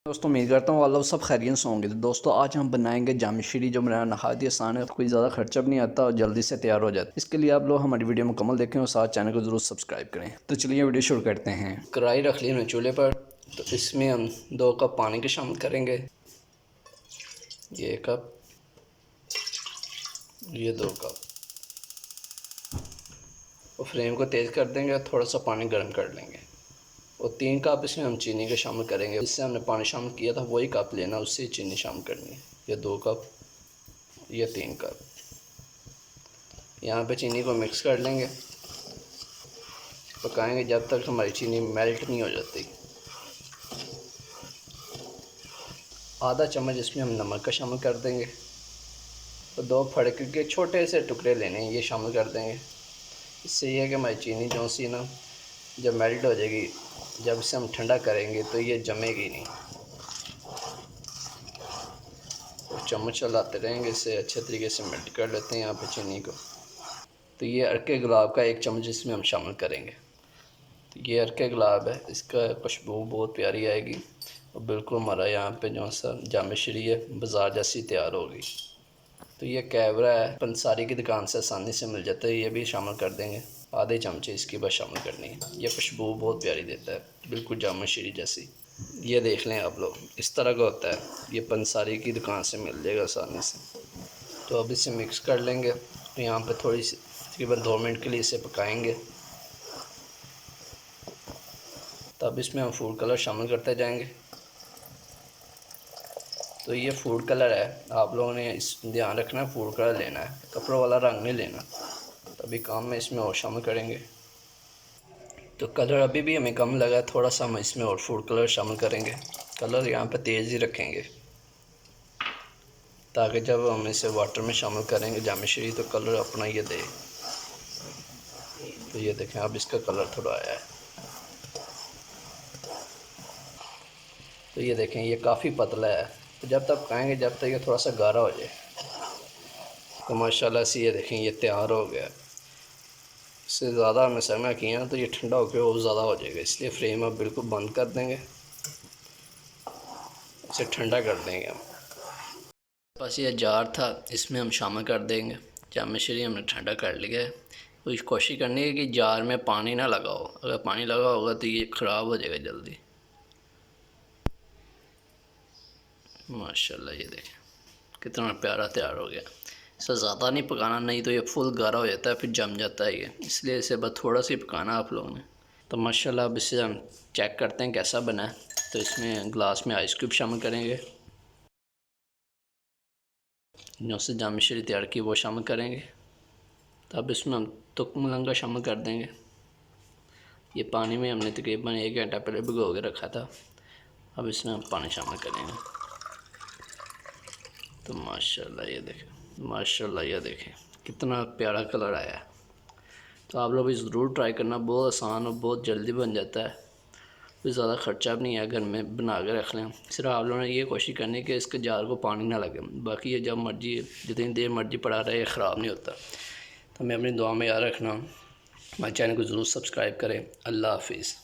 दोस्तों उम्मीद करता हूँ आप लोग सब खैरियत से होंगे। तो दोस्तों आज हम बनाएंगे जामी शीरी, जो बनाना नहायत ही आसान है, कोई ज़्यादा खर्चा भी नहीं आता और जल्दी से तैयार हो जाता है। इसके लिए आप लोग हमारी वीडियो मुकम्मल देखें और साथ चैनल को ज़रूर सब्सक्राइब करें। तो चलिए वीडियो शुरू करते हैं। कढ़ाई रख ली हमने चूल्हे पर, तो इसमें हम 2 कप पानी के शामिल करेंगे। ये 1 कप, ये 2 कप, और फ्लेम को तेज़ कर देंगे और थोड़ा सा पानी गर्म कर लेंगे। और 3 कप इसमें हम चीनी का शामिल करेंगे। इससे हमने पानी शामिल किया था वही कप लेना, उससे चीनी शामिल करनी है। ये 2 कप, ये 3 कप। यहाँ पे चीनी को मिक्स कर लेंगे, पकाएंगे जब तक हमारी चीनी मेल्ट नहीं हो जाती। आधा चम्मच इसमें हम नमक का शामिल कर देंगे और 2 फड़के के छोटे से टुकड़े लेने हैं, ये शामिल कर देंगे। इससे ये है कि हमारी चीनी जो सी ना जब मेल्ट हो जाएगी, जब इसे हम ठंडा करेंगे तो ये जमेगी नहीं। और चम्मच चलाते रहेंगे, इसे अच्छे तरीके से मेल्ट कर लेते हैं यहाँ पे चीनी को। तो ये अर्के गुलाब का 1 चम्मच इसमें हम शामिल करेंगे। तो ये अर्के गुलाब है, इसका खुशबू बहुत प्यारी आएगी और बिल्कुल हमारा यहाँ पे जो सा जामे शीरी है बाज़ार जैसी तैयार होगी। तो ये कैवरा है, पंसारी की दुकान से आसानी से मिल जाता है, ये भी शामिल कर देंगे। आधे चमचे इसकी बस शामिल करनी है। ये खुशबू बहुत प्यारी देता है, बिल्कुल जामे शीरी जैसी। ये देख लें आप लोग, इस तरह का होता है, ये पंसारी की दुकान से मिल जाएगा आसानी से। तो अब इसे मिक्स कर लेंगे। तो यहाँ पे थोड़ी सी तकरीबन 2 मिनट के लिए इसे पकाएंगे। तब इसमें हम फूड कलर शामिल करते जाएंगे। तो ये फूड कलर है, आप लोगों ने इस ध्यान रखना, फूड कलर लेना है, कपड़ों वाला रंग नहीं लेना। तभी काम में इसमें और शामिल करेंगे। तो कलर अभी भी हमें कम लगा, थोड़ा सा हम इसमें और फूड कलर शामिल करेंगे। कलर यहाँ पे तेज़ ही रखेंगे ताकि जब हम इसे वाटर में शामिल करेंगे जामे शीरी तो कलर अपना ये दे। तो ये देखें, अब इसका कलर थोड़ा आया है। तो ये देखें, ये काफ़ी पतला है। तो जब तक पकाएंगे जब तक ये थोड़ा सा गाढ़ा हो जाए। तो माशाल्लाह से ये देखें, ये तैयार हो गया। इससे ज़्यादा हमें समा किया तो ये ठंडा होकर और ज़्यादा हो जाएगा, इसलिए फ्लेम अब बिल्कुल बंद कर देंगे, इसे ठंडा कर देंगे हम। बस ये जार था, इसमें हम शामिल कर देंगे। जामे शीरी हमने ठंडा कर लिया है। तो कोशिश करनी है कि जार में पानी ना लगा हो, अगर पानी लगा होगा तो ये ख़राब हो जाएगा जल्दी। माशाल्लाह ये देखें कितना प्यारा तैयार हो गया। इसे ज़्यादा नहीं पकाना, नहीं तो ये फुल गाढ़ा हो जाता है, फिर जम जाता है ये, इसलिए इसे बस थोड़ा सा ही पकाना आप लोगों ने। तो माशाल्लाह अब इसे हम चेक करते हैं कैसा बना है। तो इसमें ग्लास में आइस क्यूब शामिल करेंगे, जो से जामे शीरी तैयार की वो शामिल करेंगे। तो अब इसमें हम तुक मलंगा शामिल कर देंगे। ये पानी में हमने तकरीबन 1 घंटा पहले भिगो के रखा था। अब इसमें हम पानी शामिल करेंगे। तो माशाल्लाह ये देखें, माशाल्लाह ये देखें कितना प्यारा कलर आया है। तो आप लोग भी ज़रूर ट्राई करना, बहुत आसान और बहुत जल्दी बन जाता है, कोई ज़्यादा ख़र्चा भी नहीं है, घर में बना के रख लें। सिर्फ आप लोगों ने ये कोशिश करनी है कि इसके जार को पानी ना लगे, बाकी ये जब मर्जी जितनी देर मर्जी पड़ा रहे ये ख़राब नहीं होता। तो मैं अपनी दुआ में याद रखना, हमारे चैनल को ज़रूर सब्सक्राइब करें। अल्लाह हाफिज़।